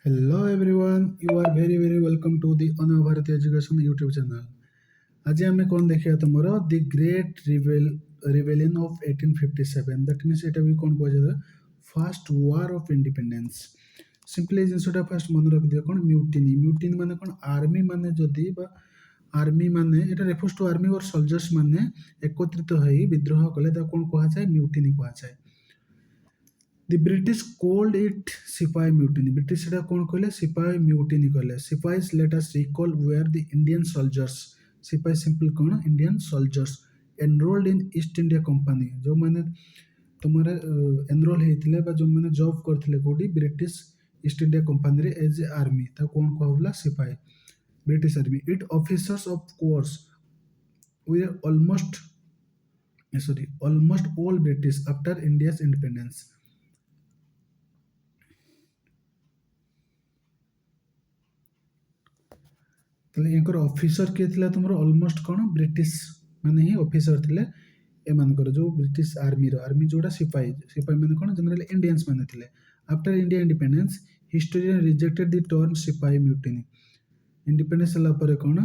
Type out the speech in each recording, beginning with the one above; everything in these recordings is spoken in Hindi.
Hello everyone, you are very welcome to the Anubhabharatieducation YouTube channel. आज आम कौन देखा तुम the great rebellion of 1857 that means एटा भी कौन कह first war of independence simply जिनसटा फास्ट मन रख दिया कौन म्यूटिनी माने कौन आर्मी माने जदि आर्मी माने एटा रेफर्स टू आर्मी और सोल्जर्स माने एकत्रित होई विद्रोह कले ता कौन कहा जाए म्यूटिनी कहा जाए. The British called it Sipahi Mutiny. British एटा कौन कहले सिपाही म्यूटिनी कहले. Sipahis let us recall were the Indian soldiers. सिपाही सिंपल कौन Indian soldiers enrolled in East India Company जो माने तुम्हारे एनरोल होते जो मैंने जॉब करते कौटी British East India Company as a army ता कौन कहला सिपाही British army. It officers of course we almost all British after India's independence. तो ऑफिसर किए थे तुम ऑलमोस्ट कौन ब्रिटिश माने ही ऑफिसर थे एमानकर जो ब्रिटिश आर्मी जोड़ा सिपाही माने कौन जनरली इंडियंस माने थे. After India independence historian rejected the term सिपाही म्यूटिनी. इंडिपेंडेंस होला पर कौन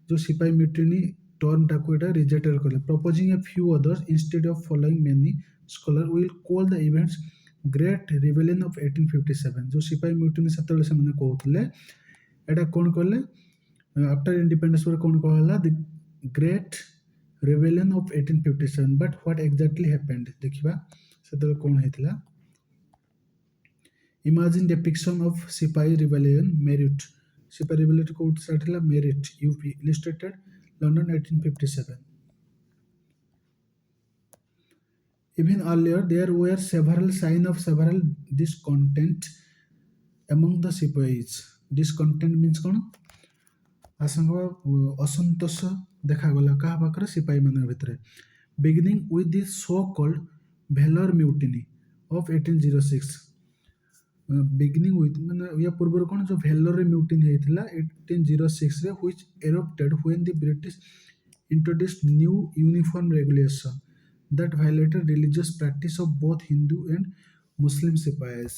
जो सिपाही म्यूटिनी टर्म टाको एटा रिजेक्टेड करले proposing a few others instead of following many scholar will call the events great rebellion of 1857. जो सिपाही म्यूटिनी सेतले से माने कहउतले एटा कौन करले आफ्टर इंडिपेंडेंस पर कौन कहला the great rebellion of 1857. But what exactly happened देखिबा सेतले कौन हेतला. Imagine depiction of sipahi rebellion मेरिट. सिपाही रिवेलियन कोड साटला मेरिट यूपी illustrated London 1857. Even earlier there were several signs of several discontent among the Sipahis. Discontent means कौन आसंग असंतोष देखागला क्या पाखर सिपाही मान भितर beginning with the so called Vellore mutiny of 1806. Beginning with माने या पूर्व कौन जो भेलर म्यूटिनी होता 1806 रे which erupted when the British introduced new uniform regulation that violated religious practice of both Hindu and Muslim sipahis.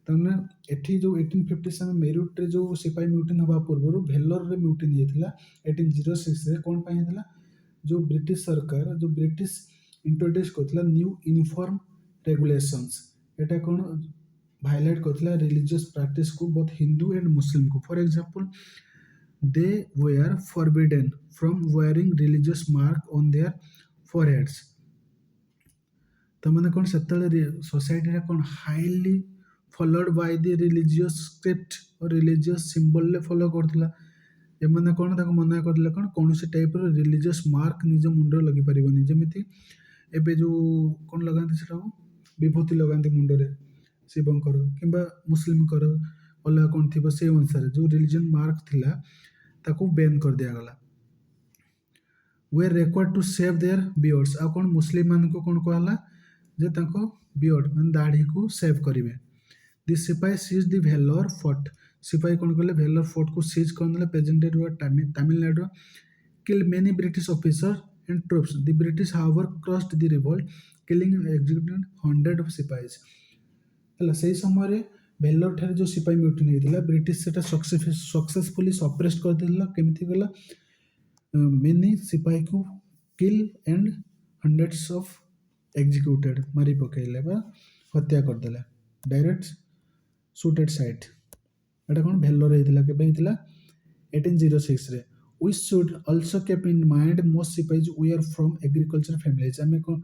तमने एठी जो 1857 मेरिट रे जो सिपाही म्यूटिन हवा पूर्व भेलर रे म्यूटिन हेतला 1806 रे कोन पय हेतला जो ब्रिटिश सरकार जो ब्रिटिश इंट्रोड्यूस करथला न्यू यूनिफॉर्म रेगुलेशंस एटा कोन वायलेट करथला रिलीजियस प्रैक्टिस को बोथ हिंदू एंड मुस्लिम को. For example they were forbidden from wearing religious mark on their forehead. तो माने कोन सेतले सोसाइटी रे कोन highly followed by the religious script और रिलीजियस सिंबल ले फॉलो करथला. ए माने कोन ताको मना करले कोन कोनोसी टाइप रो रिलीजियस मार्क निज मुंडो लगी परिबनी. जेमिति एबे जो कोन लगांती सेटा विभूति लगांती मुंडो रे शिवंकर किंबा मुस्लिम कर अल्लाह कोन थिबो से अनुसार जो रिलीजन मार्क थिला ताको बैन कर दिया गला. They required to shave their beards. आ कोन मुस्लिम मान को कोन कहला जे ताको बियर्ड मान दाढ़ी को सेव करिवे. The सिपाही सीज द भेलोर फोर्ट. सिपाही कौन कहले भेलोर फोर्ट को सीज करने प्रेजेंटेड हुआ Tamil Nadu kill many British officer and troops. The British however crushed the revolt killing and executing 100 of sipahis. हला सही समय रे भेलोर ठारे जो सिपाही म्यूटिनी हेतिला ब्रिटिश सेटा सक्सेसफुली सप्रेस कर देला. केमिति गला मेनी सिपाही को kill and hundreds of executed मारी पकेले बा हत्या कर देला डायरेक्ट शूटेड साइट. एटा कोन भेलोर हेतिला केबे हेतिला 1806 रे. We should also keep in mind most sipahis we are from agriculture families. हमें कोन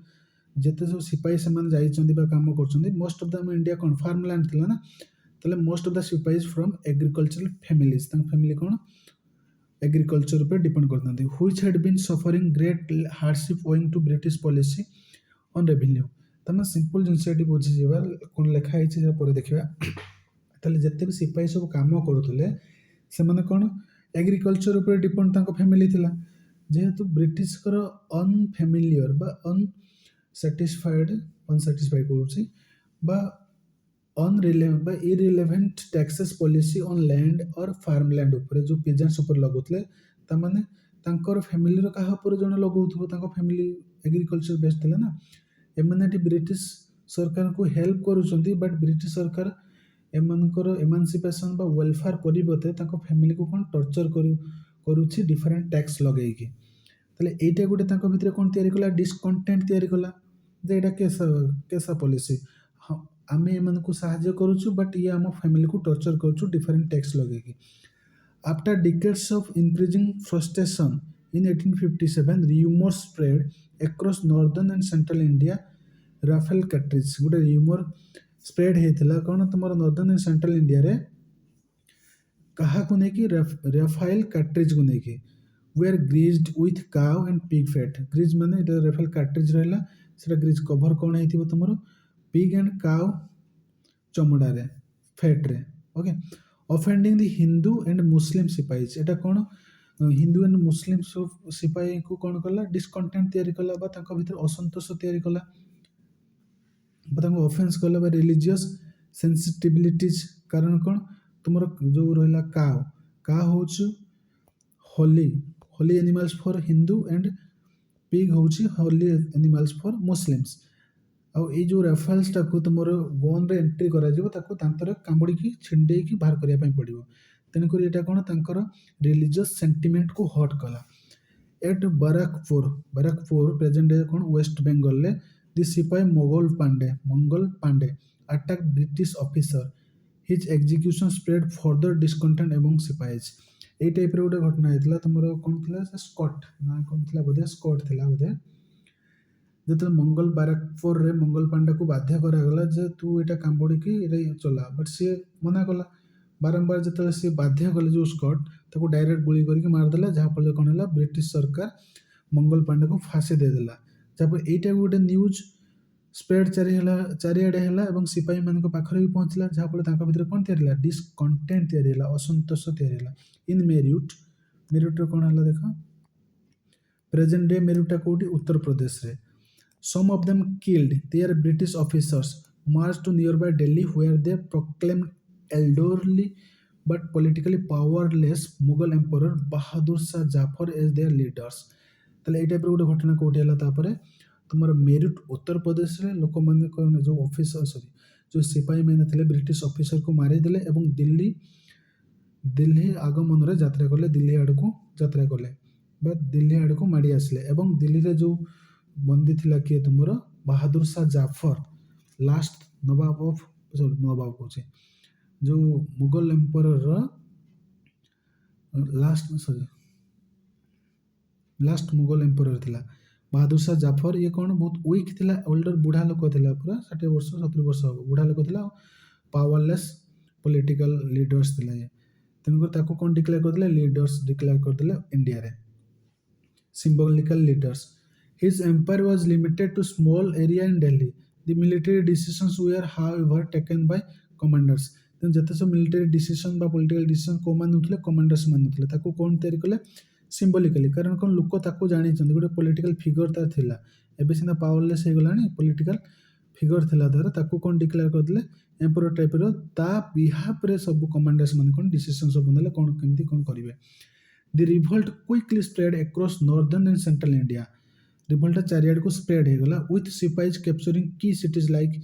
जेते जो सिपाही समान जाई चंदी बा काम करचंदी मोस्ट ऑफ द इंडिया कोन फार्म लैंड थिला ना तले most of the sipahis from agricultural families. तंग फैमिली कोन एग्रीकल्चर पे डिपेंड करथंदी which had been suffering great hardship owing to British policy on revenue. तमे सिंपल जिनसेटी बुझी जेबा कोन लेखा हिची जे पर देखिबा ताले जत्ते भी सिपाही सब काम करूथले से माने कोन एग्रीकल्चर ऊपर डिपेंड ताको फैमिली थिला. जेहेतु ब्रिटिश कर अनफेमिलियर बा अनसैटिस्फाइड करूची बा अनरिलेवेंट बा irrelevant taxes policy on land और फार्म लैंड ऊपर जो पेजेंट्स ऊपर लगोतले ता माने तांकर फैमिली रो काहा ऊपर जण लगौथबो तांको फैमिली एग्रीकल्चर बेस्ड थिला ना. एमाने ब्रिटिश सरकार को हेल्प करूचंती बट ब्रिटिश सरकार ଏମାନଙ୍କର ଏମାନ୍ସିପେସନ୍ ବା ୱେଲଫେୟାର ପରିବର୍ତ୍ତେ ତାଙ୍କ ଫ୍ୟାମିଲିକୁ କ'ଣ ଟର୍ଚର କରୁଛି ଡିଫରେଣ୍ଟ ଟ୍ୟାକ୍ସ ଲଗେଇକି। ତାହେଲେ ଏଇଟା ଗୋଟେ ତାଙ୍କ ଭିତରେ କ'ଣ ତିଆରି କଲା, ଡିସକଣ୍ଟେଣ୍ଟ ତିଆରି କଲା ଯେ ଏଇଟା କେସା ପଲିସି, ହଁ ଆମେ ଏମାନଙ୍କୁ ସାହାଯ୍ୟ କରୁଛୁ ବଟ୍ ଇଏ ଆମ ଫ୍ୟାମିଲିକୁ ଟର୍ଚର କରୁଛୁ ଡିଫରେଣ୍ଟ ଟ୍ୟାକ୍ସ ଲଗେଇକି। After decades of increasing frustration, in 1857, rumors spread across northern and central India. Rafale cartridge ଗୋଟେ ରିମୋର ସ୍ପ୍ରେଡ୍ ହେଇଥିଲା କ'ଣ ତୁମର ନର୍ଦର୍ନ ଆଣ୍ଡ ସେଣ୍ଟ୍ରାଲ ଇଣ୍ଡିଆରେ, କାହାକୁ ନେଇକି, ରାଫାଏଲ କାର୍ଟ୍ରିଜ୍କୁ ନେଇକି। ୱେଆର୍ ଗ୍ରିଜ୍ଡ ୱିଥ୍ କାଉ ଆଣ୍ଡ ପିଗ୍ ଫ୍ୟାଟ୍। ଗ୍ରିଜ୍ ମାନେ ଏଇଟା ରାଫେଲ କାର୍ଟ୍ରିଜ୍ ରହିଲା, ସେଟା ଗ୍ରିଜ୍ କଭର କ'ଣ ହେଇଥିବ ତୁମର ପିଗ୍ ଆଣ୍ଡ କାଉ ଚମଡ଼ାରେ, ଫ୍ୟାଟ୍ରେ। ଓକେ, ଅଫେଣ୍ଡିଂ ଦି ହିନ୍ଦୁ ଆଣ୍ଡ ମୁସଲିମ୍ ସିପାହୀଜ୍। ଏଇଟା କ'ଣ ହିନ୍ଦୁ ଆଣ୍ଡ ମୁସଲିମ୍ ସିପାହୀକୁ କ'ଣ କଲା, ଡିସକଣ୍ଟେଣ୍ଟ ତିଆରି କଲା ବା ତାଙ୍କ ଭିତରେ ଅସନ୍ତୋଷ ତିଆରି କଲା ବା ତାଙ୍କୁ ଅଫେନ୍ସ କଲା ବା ରିଲିଜିୟସ୍ ସେନ୍ସିଟିଭିଲିଟିଜ୍। କାରଣ କ'ଣ ତୁମର ଯେଉଁ ରହିଲା କାଉ ହେଉଛି holy animals for Hindu and pig ହେଉଛି ହୋଲି ଏନିମାଲ୍ସ ଫର୍ ମୁସଲିମ୍ସ। ଆଉ ଏଇ ଯେଉଁ ରାଫେଲ୍ସଟାକୁ ତୁମର ଗନ୍ରେ ଏଣ୍ଟ୍ରି କରାଯିବ, ତାକୁ ଦାନ୍ତରେ କାମୁଡ଼ିକି ଛିଣ୍ଡେଇକି ବାହାର କରିବା ପାଇଁ ପଡ଼ିବ। ତେଣୁକରି ଏଇଟା କ'ଣ ତାଙ୍କର ରିଲିଜିୟସ୍ ସେଣ୍ଟିମେଣ୍ଟକୁ ହଟ୍ କଲା। ଏଟ୍ ବାରାକପୁର ପ୍ରେଜେଣ୍ଟ ଡେ କ'ଣ ୱେଷ୍ଟ ବେଙ୍ଗଲରେ, the sipahi Mangal Pandey attack British officer, his execution spread further discontent ଏବଂ ସିପାହୀଜ୍। ଏଇ ଟାଇପ୍ର ଗୋଟେ ଘଟଣା ହେଇଥିଲା। ତୁମର କ'ଣ ଥିଲା, ସେ ସ୍କଟ୍ ନା କ'ଣ ଥିଲା ବୋଧେ, ସ୍କଟ୍ ଥିଲା ବୋଧେ। ଯେତେବେଳେ ବାରାକପୁରରେ ମଙ୍ଗଲ ପାଣ୍ଡାକୁ ବାଧ୍ୟ କରାଗଲା ଯେ ତୁ ଏଇଟା କାମୁଡ଼ିକି ଏଇଟା ଚଲା, ବଟ୍ ସିଏ ମନା କଲା। ବାରମ୍ବାର ଯେତେବେଳେ ସିଏ ବାଧ୍ୟ କଲେ ଯେଉଁ ସ୍କଟ୍, ତାକୁ ଡାଇରେକ୍ଟ ଗୁଳି କରିକି ମାରିଦେଲା। ଯାହାଫଳରେ କ'ଣ ହେଲା, ବ୍ରିଟିଶ ସରକାର ମଙ୍ଗଲ ପାଣ୍ଡାକୁ ଫାଶୀ ଦେଇଦେଲା। ଯାହାଫଳରେ ଏଇଟା ଗୋଟେ ନ୍ୟୁଜ୍ ସ୍ପ୍ରେଡ୍ ଚାରିଆଡ଼େ ହେଲା ଏବଂ ସିପାହୀମାନଙ୍କ ପାଖରେ ବି ପହଞ୍ଚିଲା। ଯାହାଫଳରେ ତାଙ୍କ ଭିତରେ କ'ଣ ତିଆରି ହେଲା, ଡିସକଣ୍ଟେଣ୍ଟ ତିଆରି ହେଲା, ଅସନ୍ତୋଷ ତିଆରି ହେଲା। ଇନ୍ ମେରୁଟରେ କ'ଣ ହେଲା ଦେଖ, ପ୍ରେଜେଣ୍ଟ ଡେ ମେରୁଟା କେଉଁଠି, ଉତ୍ତରପ୍ରଦେଶରେ। Some of them killed their British officers, marched to nearby Delhi where they proclaimed elderly but politically powerless Mughal emperor Bahadur Shah Jafar as their leaders। ତାହେଲେ ଏଇ ଟାଇପ୍ର ଗୋଟେ ଘଟଣା କେଉଁଠି ହେଲା, ତାପରେ ତୁମର ମେରୁଟ ଉତ୍ତରପ୍ରଦେଶରେ ଲୋକମାନଙ୍କ ଯେଉଁ ଯେଉଁ ସିପାହୀମାନେ ଥିଲେ ବ୍ରିଟିଶ ଅଫିସରକୁ ମାରିଦେଲେ ଏବଂ ଦିଲ୍ଲୀ ଆଗମନରେ ଯାତ୍ରା କଲେ, ଦିଲ୍ଲୀ ଆଡ଼କୁ ଯାତ୍ରା କଲେ ବା ଦିଲ୍ଲୀ ଆଡ଼କୁ ମାଡ଼ି ଆସିଲେ। ଏବଂ ଦିଲ୍ଲୀରେ ଯେଉଁ ବନ୍ଦୀ ଥିଲା କିଏ, ତୁମର ବାହାଦୁର ଶାହ ଜାଫର, ଲାଷ୍ଟ କହୁଛି, ଯେଉଁ ମୁଗଲ ଏମ୍ପରର ଲାଷ୍ଟ ମୁଗଲ ଏମ୍ପରର ଥିଲା ବାହାଦୁର ଶାହ ଜାଫର। ଇଏ କ'ଣ ବହୁତ ୱିକ୍ ଥିଲା, ଓଲ୍ଡର ବୁଢ଼ା ଲୋକ ଥିଲା, ପୁରା 60 ବର୍ଷ 70 ବର୍ଷ ହେବ ବୁଢ଼ା ଲୋକ ଥିଲା, ପାୱାରଲେସ୍ ପଲିଟିକାଲ ଲିଡର୍ସ ଥିଲା ଇଏ। ତେଣୁକରି ତାକୁ କ'ଣ ଡିକ୍ଲେୟାର କରିଦେଲେ, ଲିଡର୍ସ ଡିକ୍ଲେୟାର କରିଦେଲେ ଇଣ୍ଡିଆରେ, ସିମ୍ବଲିକାଲ leaders. His empire was limited to small area in Delhi. The military decisions were however taken by commanders। ତେଣୁ ଯେତେ ସବୁ ମିଲିଟାରୀ ଡିସିସନ୍ ବା ପଲିଟିକାଲ ଡିସିସନ୍ କେଉଁମାନେ ନେଉଥିଲେ, କମାଣ୍ଡର୍ସ ମାନେ ନେଉଥିଲେ। ତାକୁ କ'ଣ ତିଆରି କଲେ, ସିମ୍ବଲିକାଲି। କାରଣ କ'ଣ, ଲୋକ ତାକୁ ଜାଣିଛନ୍ତି, ଗୋଟେ ପଲିଟିକାଲ ଫିଗର ତାର ଥିଲା। ଏବେ ସିନା ପାୱାରଲେସ୍ ହେଇଗଲାଣି, ପଲିଟିକାଲ ଫିଗର ଥିଲା ତାର। ତାକୁ କ'ଣ ଡିକ୍ଲେୟାର କରିଦେଲେ, ଏମ୍ପରର ଟାଇପ୍ର। ତା ବିହାଫରେ ସବୁ କମାଣ୍ଡର୍ସ ମାନେ କ'ଣ ଡିସିସନ୍ ସବୁ ନେଲେ, କ'ଣ କେମିତି କ'ଣ କରିବେ। The revolt quickly spread across northern and central India. ରିଭଲ୍ଟଟା ଚାରିଆଡ଼କୁ ସ୍ପ୍ରେଡ୍ ହେଇଗଲା। With sipahis capturing key cities like,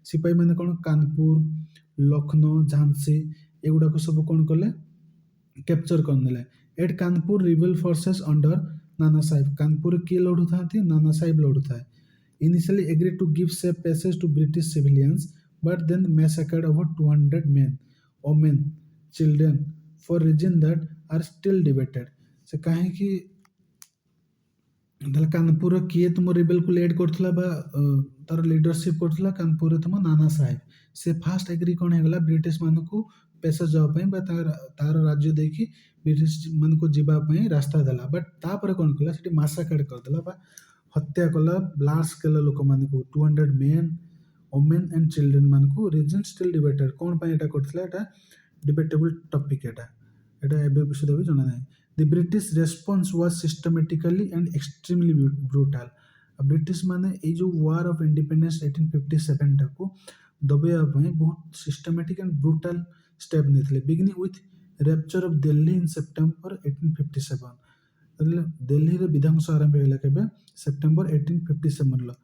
ସିପାହୀ ମାନେ କ'ଣ କାନପୁର, ଲକ୍ଷ୍ନୌ, ଝାନ୍ସୀ ଏଗୁଡ଼ାକୁ ସବୁ କ'ଣ କଲେ, କ୍ୟାପଚର କରିନେଲେ। At Kanpur rebel forces under Nana Sahib. କାନପୁରରେ କିଏ ଲଢ଼ୁଥାନ୍ତି, ନାନା ସାହେବ ଲଢ଼ୁଥାଏ। Initially agreed to give safe passage to British civilians but then massacred over 200 men, women, children for reasons that are still debated। ସେ କାହିଁକି, ତାହେଲେ କାନପୁର କିଏ ତୁମ ରିବେଲକୁ ଲିଡ୍ କରୁଥିଲା ବା ତାର ଲିଡରସିପ୍ କରୁଥିଲା, କାନପୁରରେ ତୁମ ନାନା ସାହେବ। ସେ ଫାଷ୍ଟ ଏଗ୍ରି କ'ଣ ହେଇଗଲା, ବ୍ରିଟିଶ ମାନଙ୍କୁ ପେସେଜ ଦେବା ପାଇଁ ବା ତାର ରାଜ୍ୟ ଦେଇକି ବ୍ରିଟିଶ ମାନଙ୍କୁ ଯିବା ପାଇଁ ରାସ୍ତା ଦେଲା। ବଟ୍ ତାପରେ କ'ଣ କଲା, ସେଠି ମାସାକାର୍ଡ କରିଦେଲା ବା ହତ୍ୟା କଲା ଲାର୍ଜ ସ୍କେଲ ଲୋକମାନଙ୍କୁ, 200 men, women and children ମାନଙ୍କୁ। Reason still debated. କ'ଣ ପାଇଁ ଏଇଟା କରିଥିଲା, ଏଇଟା ଡିବେଟେବୁଲ ଟପିକ୍। ଏଇଟା ଏବେ ସୁଦ୍ଧା ବି ଜଣା ନାହିଁ। The British response was systematically and extremely brutal। British ମାନେ ଏଇ ଯେଉଁ ୱାର୍ ଅଫ୍ ଇଣ୍ଡିପେଣ୍ଡେନ୍ସ 1857ଟାକୁ ଦବେଇବା ପାଇଁ ବହୁତ ସିଷ୍ଟମେଟିକ୍ ଆଣ୍ଡ ବ୍ରୁଟାଲ ଷ୍ଟେପ୍ ନେଇଥିଲେ। Beginning with recapture of Delhi in September 1857। ଦିଲ୍ଲୀରେ ବିଧ୍ୱଂସ ଆରମ୍ଭ ହେଇଗଲା କେବେ, September 1857।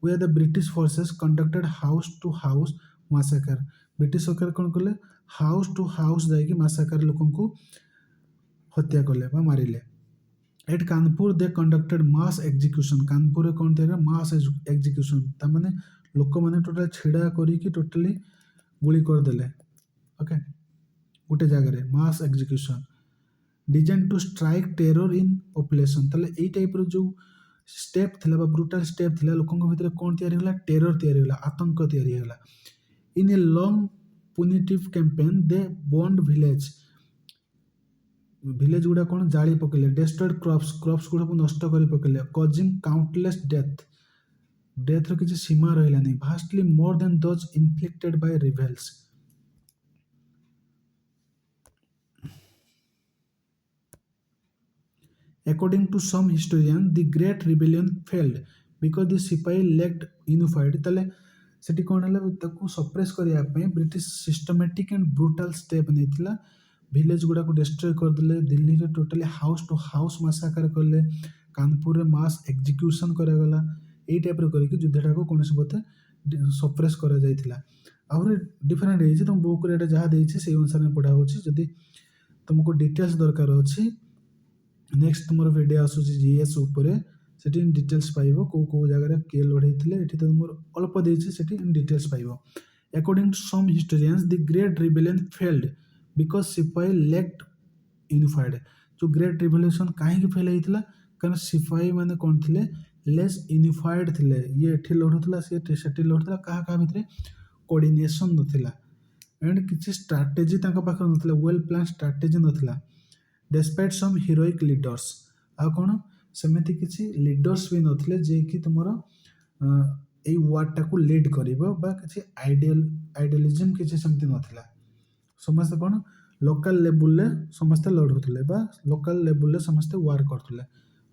where the British forces conducted house to house massacre। British सरकार कौन कले हाउस टू हाउस जाइए मासाकार लोक हत्या कले मारिले। एट कानपुर दे कंडक्टेड मास एग्जीक्यूशन कानपुर कौन थे मास एग्जीक्यूशन ताने लोक मैंने टोटाल छिड़ा करी टोटाली गुली करदे। ओके गोटे जगह mass execution designed to strike terror in population ताले एई टाइप रो जो स्टेप थिला बा ब्रूटल स्टेप थिला लोकंक भितर कोन तयारी होला टेरर तयारी होला आतंक तयारी होला। In a long punitive campaign they burned village गुड़ा कौन जाली पकेले डेस्ट्रॉयड क्रॉप्स गुड़ा को नष्ट कर पकेले कॉजिंग काउंटलेस डेथ रो किसी सीमा रहिला नहीं vastly more than those inflicted by rebels. According to some historians, the Great Rebellion failed because the Sipahi lacked unified. ताले सेठी कौन है ताकू सप्रेस करिया पे British systematic and brutal step नेथिला विलेज गुड़ा को डिस्ट्रॉय कर देले दिल्ली रे totally house to house massacre करले कानपुर रे मास एग्जीक्यूशन करा गला एई टाइप रे करिके युद्धटा को कोनसे बते सप्रेस करा जायथिला। आउर डिफरेंट हे जे तुम बुक रे एटा जहा देछि सेई अनुसार पढा होछि जदी तुमको डिटेल्स दरकार अछि नेक्स्ट तुम भिडियो आसूसी जीएस उपरे सेठी डिटेल्स पाइबो को जगह किए लड़े एठी तो तुम अल्प देछि सेठी डिटेल्स पाइबो। According to some historians the great rebellion failed because sipahi lacked unified. जो ग्रेट रिवोल्यूशन कहीं फेल होता कारण सिपाही मैंने कौन थे लेस यूनिफाइड थे ये एठी लड़ुला से लड़ुला क्या भितर कोऑर्डिनेशन नथिला एंड किसी स्ट्राटेजी पाखे नथिला वेल प्लान स्ट्राटेजी नथिला डेस्पाइट सम हीरोइक लीडर्स आ कौन सेमती किसी लीडर्स भी नथिले जे कि तुमर ए वार्डटा को लीड करिवो बा किसी आइडियलिज्म किसी सेमती नथिला समस्त कौन लोकल लेवल ले समस्त लड़ुले बा लोकल लेवल ले समस्त वार करथुले।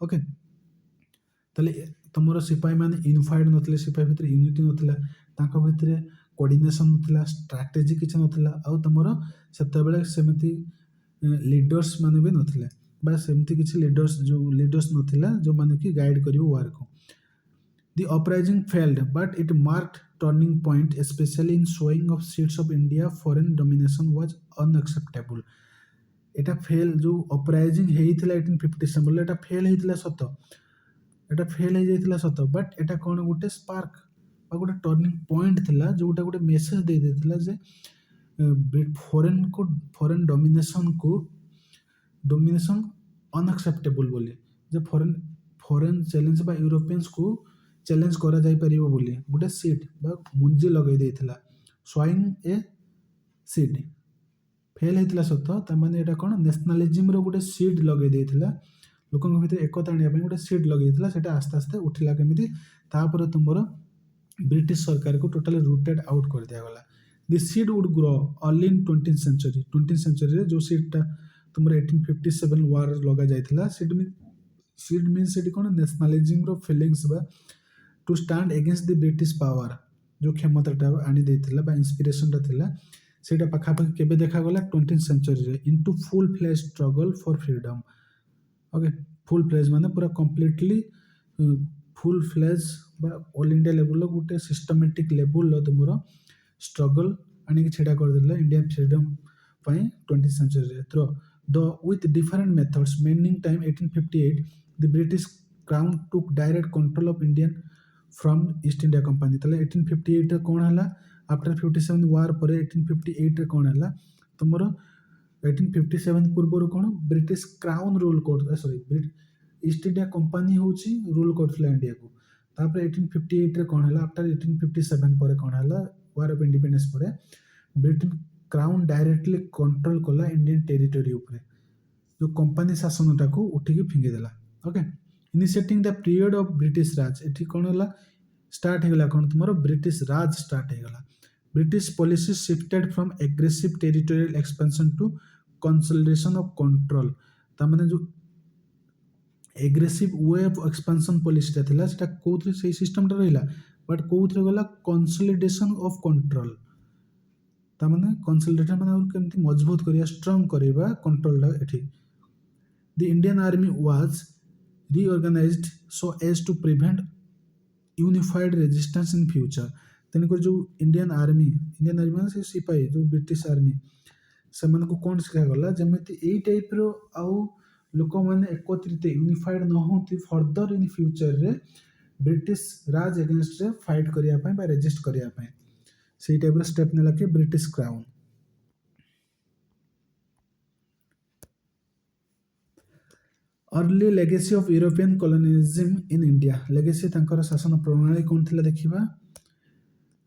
ओके तले तुमर सिपाही माने यूनिफाइड नथिले सिपाही भितर यूनिटी नथिला तांको भितर कोऑर्डिनेशन नथिला स्ट्रैटेजी किछ नथिला आ तुमर सेते बेले सेमती लीडर्स माने भी नथिले बा सेमती किछ लीडर्स नथिला जो माने कि गाइड करिवो वार को। The uprising failed, but it marked turning point, especially in showing of seeds of India foreign domination was unacceptable. Etah fail जो अपराइजिंग हेइथिला 1857 बोले एटा फेल हेइथिला सत एटा फेल हे जाइथिला सत but Etah cone Gute spark बा गुटे टर्निंग पॉइंट थिला जोटा गुटे मेसेज दे देथिला जे फॉरेन डोमिनेशन अनएक्सेप्टेबल बोली जे फॉरेन चैलेंज बा यूरोपियंस को चैलेंज करा जाई परिबो बोली गुटे सीड बा मुंजी लगै देथिला सोइंग ए सीड फेल हेतिला सत त माने एटा कोन नेशनलिज्म रो गुटे सीड लगै देथिला लोकन भितर एकता आनिया पे गुटे सीड लगै देथिला सेटा आस्ते आस्ते उठिला केमिति तापर तुमरो ब्रिटिश सरकार को टोटली रूटेड आउट कर दिया गला। The seed would grow early in 20th century रे जो सीडटा तुमरो 1857 वार लगा जाइथिला सीड मीन्स सेठी कोन नेशनलिज्म रो फीलिंग्स बा to stand against the British power जो क्षमताटा आनी देथिला बा इंस्पिरेशनटा थिला सेटा पाखापाखि केबे देखा गला 20th century रे into full fledge struggle for freedom. Okay full fledge माने पूरा कंप्लीटली फुल फ्लेज बा ऑल इंडिया लेवल गुटे सिस्टमैटिक लेवल तुमरो स्ट्रगल आनी कि छेड़ा कर देला इंडिया फ्रीडम पई 20th century रे through the with different methods meaning time 1858 the British Crown took direct control of Indian from East India Company तले 1858 रे कोन हला आफ्टर 57 वार पर 1858 रे कोन हला तुमरो 1857 पूर्व कोन ब्रिटिश क्राउन रूल कर सॉरी ईस्ट इंडिया कंपनी होची रूल करथला इंडिया को तापर 1858 रे कोन हला आफ्टर 1857 पर कोन हला वार ऑफ इंडिपेंडेंस पर ब्रिटेन क्राउन डायरेक्टली कंट्रोल कला इंडियन टेरिटरी ऊपर जो कंपनी शासनटा को उठिकी फिंगी देला। Okay initiating the period of British Raj एठी कोन हला स्टार्ट हेगला कोन तुमरो ब्रिटिश राज स्टार्ट हेगला। British policy shifted from aggressive territorial expansion to consolidation of control ता माने जो एग्रेसिव वे ऑफ एक्सपेंशन पॉलिसीटा थिला सेटा कोथि से सिस्टमटा रहिला बट कोथि गला कंसोलिडेशन ऑफ कंट्रोल ता माने कंसोलिडेशन माने और केमति मजबूत करिया स्ट्रांग करिबा कंट्रोल एठी। The Indian army was reorganized so as to prevent unified resistance in future तेणुकर जो इंडियन आर्मी से सिपाही जो ब्रिटिश आर्मी से कौन शिखागला जमी यही टाइप्र आउ लोक मैंने एकत्रित यूनिफाइड न होती फर्दर इन फ्यूचर रे ब्रिटिश राज एगेन्स्ट रे फाइट करने रेजिस्ट करने से टाइप स्टेप नेला कि British crown. Early legacy of European colonialism in India legacy तांकर शासन प्रणाली कौन थिला देखिबा।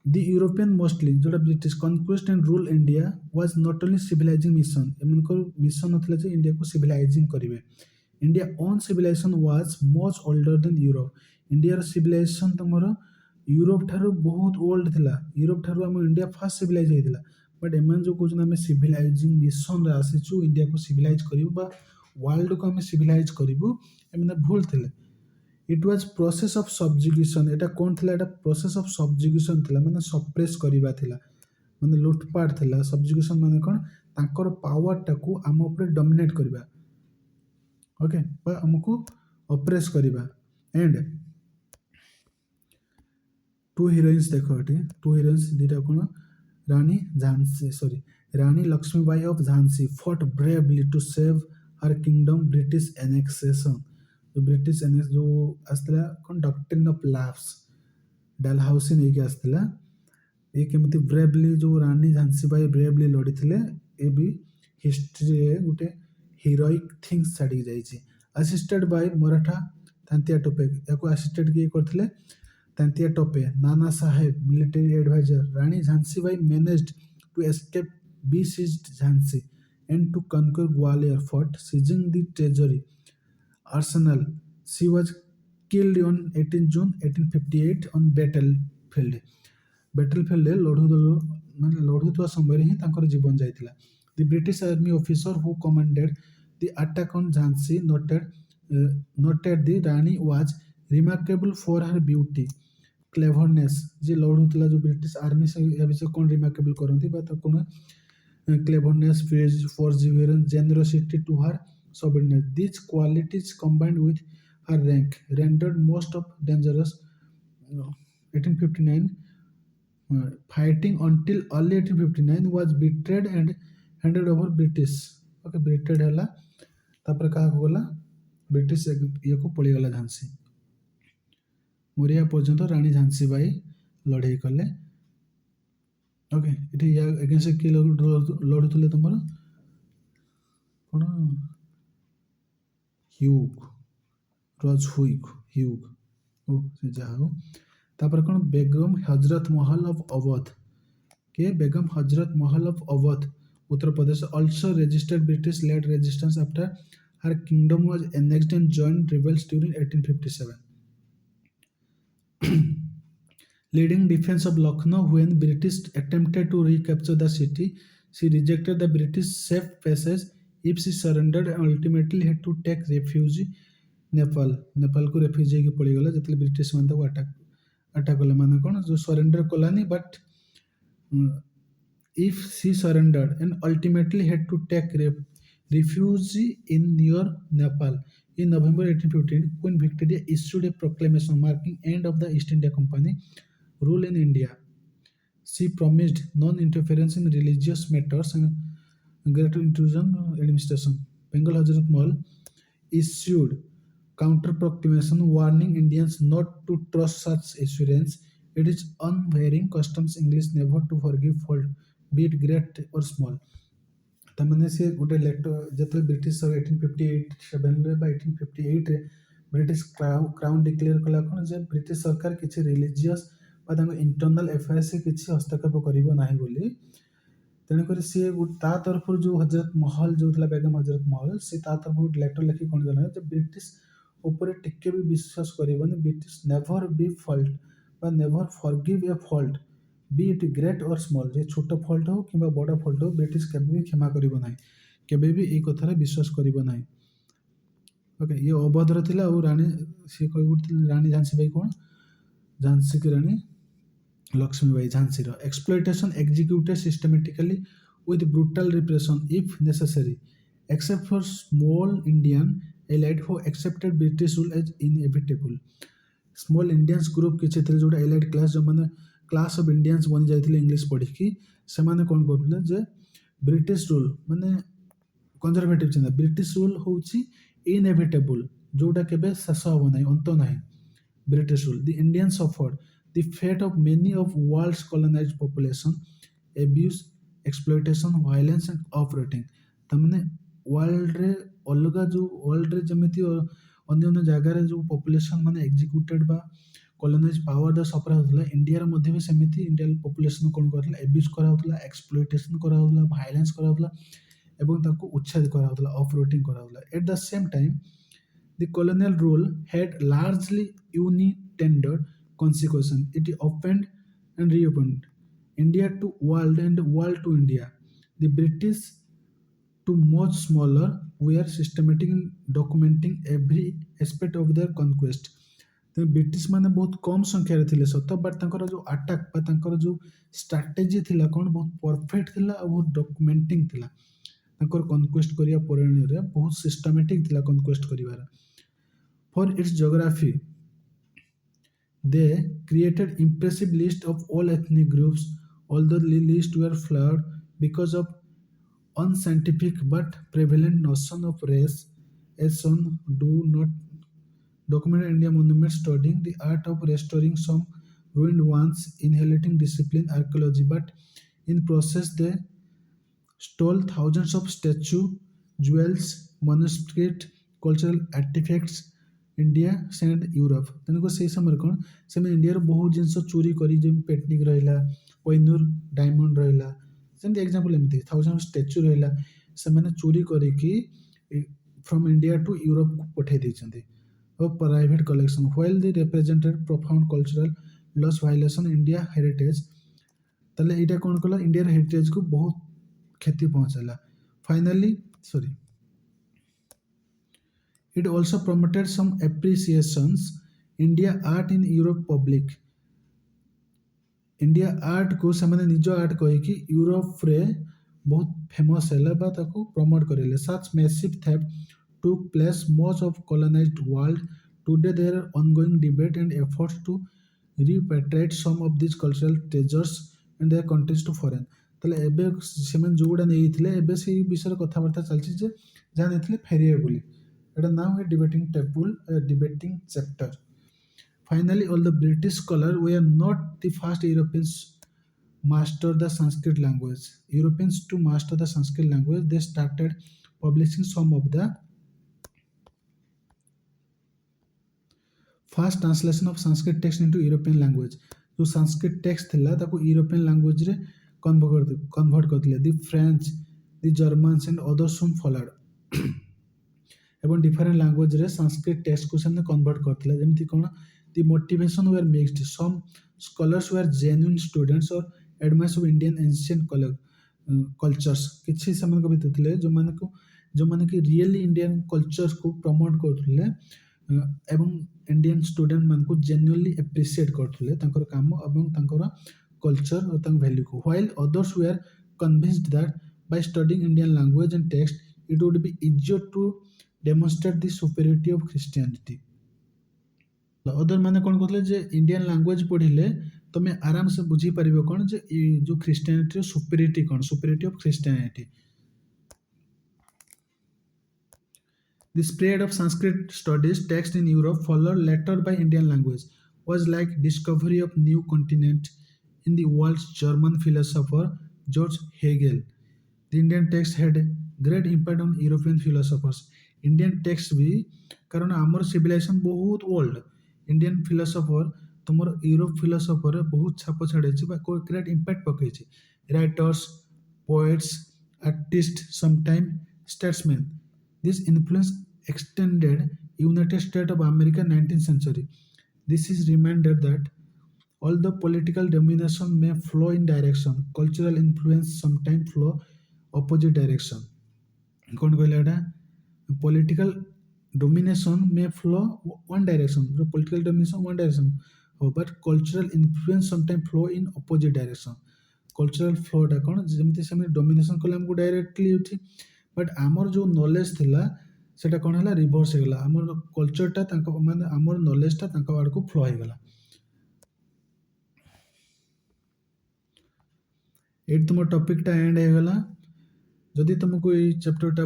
The European mostly जोटा British conquest and rule India was not only civilizing mission एमनकर मिशन नथिला जे इंडिया को सिविलाइजिंग करिवे। India own civilization was much older than Europe India रो सिविलाइजेशन तमरो यूरोप ठारो बहुत ओल्ड थिला यूरोप ठारो हम इंडिया फर्स्ट सिविलाइज हेतिला बट एमन जो कोजन हम सिविलाइजिंग मिशन रे आसीचु इंडिया को सिविलाइज करिवु बा वर्ल्ड को हम सिविलाइज करिवु एमने भूल थिले। It was process of subjugation एटा कौन थिला एटा प्रोसेस ऑफ सब्जुगेशन थिला माने सप्रेस करिबा थिला माने लुटपाट थिला। सब्जुगेशन माने कोन तांकर पावर टाकू आम ऊपर डोमिनेट करिबा ओके बा हमकु ऑपरेस करिबा। एंड टू हीरोइंस देखो एटी टू हीरोइंस दिटा कोन Rani Lakshmibai of Jhansi fought bravely to save her kingdom British annexation जो ब्रिटिश एनेक्स जो आसला कौन डॉक्ट्रिन ऑफ लाफ्स डालहाउसी नहीं के आसला ये केमती ब्रेवली जो रानी झांसीबाई ब्रेवली लड़ी थिले ए भी हिस्ट्री रे गुटे हीरोइक थिंग्स छाड़ी जाइछि। असिस्टेड बाय मराठा तांतिया टोपे याको असिस्टेड किए करथिले Tantia Tope Nana Sahib military adviser Rani Jhansibai managed to escape besieged Jhansi and to conquer Gwalior fort, seizing the treasury arsenal. She was killed on 18 June 1858 on battlefield. battlefield लढुवा समय ही तांकर जीवन जाइतिला। The British army officer who commanded the attack on Jhansi noted the Rani was remarkable for her beauty, cleverness. जे लढुतला जो ब्रिटिश आर्मी से या विषय कौन रिमार्केबल करंती बा तो कोन cleverness, perseverance, generosity to her subordinates. These qualities combined with her rank rendered most of dangerous 1859 fighting until early 1859 was betrayed and handed over British. Okay, betrayed हला तापर का गला ब्रिटिश ये को पड़ी गला झांसी मोरिया पर्यंत रानी झांसी बाई लड़ाई कले। ओके इठी या अगेंस्ट के लड़ुतले तुमर कोन ह्यूग ओ से जाओ तापर कोन बेगम हजरत महल ऑफ अवध के Begum Hazrat Mahal of Awadh Uttar Pradesh also registered British led resistance after her kingdom was annexed and joined rebels during 1857. Leading defense of Lucknow when British attempted to recapture the city, she rejected the British safe passage if she surrendered and ultimately had to take refuge Nepal को रेफ्यूजी की पड़ी गला जतले ब्रिटिश मान को अटैक कले माने कोन जो surrender Kalani but if she surrendered and ultimately had to take refuge in near Nepal. In November 1815, Queen Victoria issued a proclamation marking end of the East India Company rule in India. She promised non-interference in religious matters and greater intrusion administration. Bengal Hazrat Mahal issued counter proclamation warning Indians not to trust such assurance. It is unvarying customs English never to forgive fault, be it great or small. तमने से गोटे लेटर जतले ब्रिटिश 1858 रे बा 1858 रे ब्रिटिश क्राउन डिक्लेयर कला कोन जे ब्रिटिश सरकार किछि रिलीजियस बा तांको इंटरनल अफेयर्स से किछि हस्तक्षेप करिवो नाही बोली तेने करी से ता तरफ जो हजरत महल जो थला बेगम हजरत महल से ता तरफ लेटर लिखि कोन जना जे ब्रिटिश ऊपर टिके भी विश्वास करिवोनी ब्रिटिश नेवर बी फॉल्ट बा never forgive A fault B it great और स्मॉल जे छोट फॉल्ट हो कि बड़ फॉल्ट हो ब्रिटिश केबे भी क्षमा करिवो नाही केबे भी ए कथारे विश्वास करिवो नाही। ओके ये अवधर थिला और रानी से कोइ गुट रानी झांसी बाई कोन झांसी की रानी लक्ष्मीबाई झांसी रो exploitation executed systematically with brutal repression if necessary except for small Indian allied who accepted British rule as inevitable. Small Indians group किछि थे जोटा एलाइड क्लास जो माने क्लास ऑफ इंडियंस बनी जाइथिले इंग्लिश पढ़िकी सेमाने कोन करथुले जे ब्रिटिश रूल माने कंजर्वेटिव चिंता ब्रिटिश रूल होउची इनएविटेबल जोटा केबे शेष हो नाही अंत नाही British rule. The Indians suffered the fate of many of world's colonized population, abuse, exploitation, violence and operating. तमने वर्ल्ड रे अलगा जो वर्ल्ड रे जमिति अन्य अन्य जगह रे जो पॉपुलेशन माने एग्जीक्यूटेड बा कॉलोनाइज पावर द सफर होतला इंडिया रे मध्ये भी सेमिति इंडियन पॉपुलेशन कोन करथला एब्यूज करा होतला एक्सप्लॉइटेशन करा होतला वायलेंस करा होतला एवं ताको उच्छेद करा होतला ऑपरेटिंग करा होतला at the same time the colonial rule had largely unintended consequences. It opened and reopened India to world and world to India. The British, to much smaller, were systematic in documenting every aspect of their conquest. तो ब्रिटिश माने बहुत कम संख्या रे थिले सत बट तांकर जो अटैक बा तांकर जो स्ट्रैटेजी थिला कोन बहुत परफेक्ट थिला और बहुत डॉक्यूमेंटिंग थिला तांकर कन्क्वेस्ट करिया परिणय रे बहुत सिस्टमैटिक थिला conquest करिवार For its geography, they created impressive list of all ethnic groups, although the list were flawed because of unscientific but prevalent notion of race, as some do not document India monuments studying the art of restoring some ruined ones, inhalating discipline archaeology, but in process they stole thousands of statues, jewels, manuscript, cultural artifacts, India send Europe तेणुक से समय कौन से इंडिया बहुत जिन चोरी करी पेटनिक रहा पैनूर डायमंड रहा जमी एग्जांपल एमती थाउजेंड स्टैच्यू रहा से चोरी करी फ्रॉम इंडिया टू यूरोप को पठे देइछन्ते और private collection while they represented profound cultural loss violation India heritage तले एटा कोन कला इंडिया हेरिटेज को बहुत क्षति पहुंचाला finally sorry It also promoted some appreciations India art in Europe public. India art को से निज आर्ट कहीकि यूरोप रे बहुत फेमस है बा ताको प्रमोट करेले such massive theft took place much of colonized world. Today there are ongoing debate and efforts to repatriate some of these cultural treasures and their countries to foreign. ताले एबे सेमन जोडा नेइथिले एबे से विषय कथाबार्ता चलछि जे जा नेइथिले फेरिए बोली It is now a debating table, a debating chapter. Finally, all the British scholars were not the first Europeans master the Sanskrit language. Europeans to master the Sanskrit language, they started publishing some of the first translation of Sanskrit text into European language. जो संस्कृत टेक्स्ट थिला ताको यूरोपियन लैंग्वेज रे कन्वर्ट करथिले the French the Germans and others soon followed एवं डिफरेंट लैंग्वेज रे संस्कृत टेक्स्ट को से कन्वर्ट करथिले जेमति कोन the motivation were mixed some scholars were genuine students और admirers of Indian ancient cultures किछि समन को बितथिले जो माने को रियली इंडियन कल्चर्स को प्रमोट करथिले एवं इंडियन स्टूडेंट मान को जेन्युइनली एप्रिशिएट करथिले तांकर काम एवं तांकर कल्चर और तांकर वैल्यू को while others were convinced that by studying Indian language and text it would be easier to demonstrate the superiority of Christianity other माने कोन कहले जे इंडियन लैंग्वेज पढिले तमे आराम से बुझी परिबो कोन जे जो क्रिश्चियनिटी रो सुपीरियरिटी कोन superiority of Christianity The spread of Sanskrit studies text in Europe followed later by Indian language was like discovery of new continent in the world's German philosopher George Hegel. The Indian text had great impact on European philosophers. Indian text भी कारण आमर civilization बहुत old. Indian philosopher तुमर यूरोप philosopher बहुत छाप छाड़े बा great impact पकई writers, poets, artists, sometimes statesmen. This influence extended United States of America 19th century. This is reminder that although political domination may flow in direction, cultural influence sometimes flow opposite direction. कौन कहले एटा political domination may flow one direction. So political domination one direction, but cultural influence sometimes flow in opposite direction. Cultural flow टा कौन जेमति से domination कले हमको directly उठी बट आमर जो नॉलेज थिला सेटा कोन हला रिवर्स हेगला आमर कल्चर टा तांको माने आमर नॉलेज टा तांको आड़ को फ्लो हेगला ଏଇଠି ତୁମ ଟପିକଟା ଏଣ୍ଡ ହେଇଗଲା। ଯଦି ତୁମକୁ ଏଇ ଚାପ୍ଟରଟା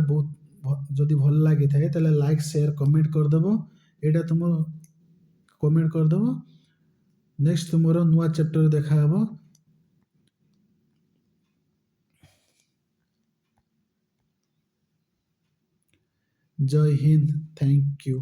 ଯଦି ଭଲ ଲାଗିଥାଏ ତାହେଲେ ଲାଇକ୍ ସେୟାର କମେଣ୍ଟ କରିଦେବ। ଏଇଟା ତୁମ କମେଣ୍ଟ କରିଦେବ। ନେକ୍ସଟ ତୁମର ନୂଆ ଚାପ୍ଟର ଦେଖାହେବ। Jai Hind, thank you.